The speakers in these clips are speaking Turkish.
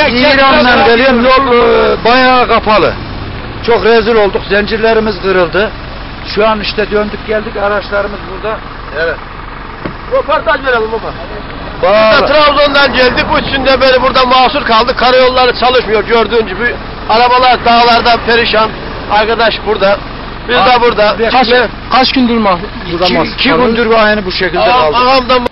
İran'dan geliyorum, yol bayağı kapalı. Çok rezil olduk, zincirlerimiz kırıldı. Şu an işte döndük geldik, araçlarımız burada. Evet. Röportaj verelim baba. Bağlı. Trabzon'dan geldik, 3 günde beri burada mahsur kaldık. Karayolları çalışmıyor gördüğün gibi. Arabalar dağlarda perişan. Arkadaş burada. Biz de burada. Kaç gündür burada mahsur? 2 gündür aynı bu şekilde kaldık. Ağamdan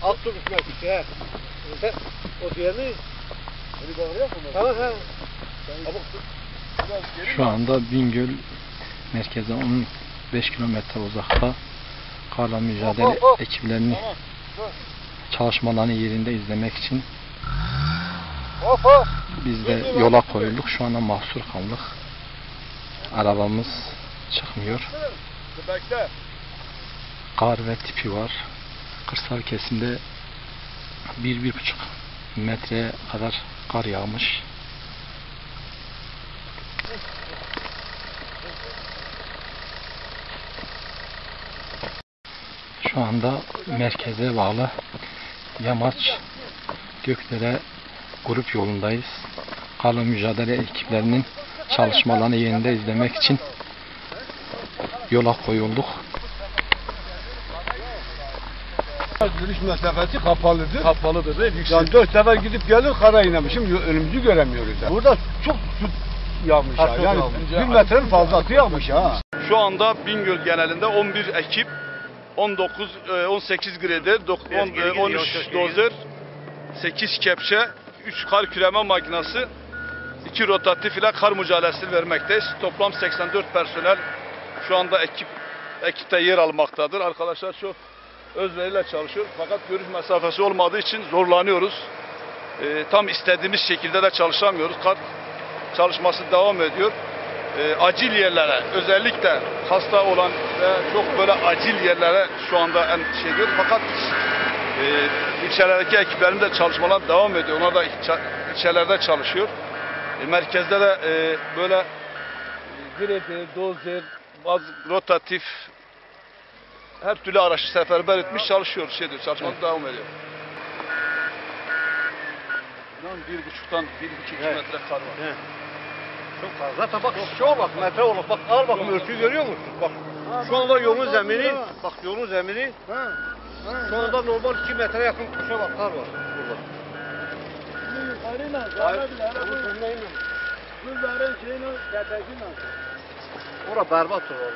Alt su bitmek işte. O diğerini tamam ha. Şu anda Bingöl merkeze 15 kilometre uzakta karla mücadele ekiplerinin çalışmalarını yerinde izlemek için biz de yola koyulduk. Şu anda mahsur kaldık. Arabamız çıkmıyor. Kar ve tipi var. Kırsal kesimde 1-1,5 metreye kadar kar yağmış. Şu anda merkeze bağlı Yamaç Gökdere grup yolundayız. Karla mücadele ekiplerinin çalışmalarını yerinde izlemek için yola koyulduk. Görüş mesafesi kapalıdır. Kapalıdır. Yani 4 sefer gidip gelir kara inemişim, önümüzü göremiyoruz. Burada çok su yağmış ha. Yani 1 metrenin fazlası yağmış ha. Şu anda Bingöl genelinde 11 ekip, 18 grader, 13 dozer, 8 kepçe, 3 kar küreme makinesi, 2 rotatif ile kar mücadelesi vermekteyiz. Toplam 84 personel şu anda ekipte yer almaktadır. Arkadaşlar çok özveriyle çalışıyor. Fakat görüş mesafesi olmadığı için zorlanıyoruz. Tam istediğimiz şekilde de çalışamıyoruz. Kar çalışması devam ediyor. Acil yerlere, özellikle hasta olan ve çok böyle acil yerlere şu anda endişe. Fakat ilçelerdeki ekiplerin de çalışmalar devam ediyor. Onlar da ilçelerde çalışıyor. Merkezde de böyle grader, dozer, rotatif her türlü araçı seferber etmiş çalışıyoruz. Çalışmalar devam ediyor. 1,5'tan 1,5 metre kar var. He. Çok fazla. Zaten bak şuna bak metre olur. Bak al bakın örtüyü görüyor musun? Bak. Şu anda yolun zemini. Bak yolun zemini. Şu anda normal 2 metre yakın kuşa bak kar var burada. Orada berbat olur.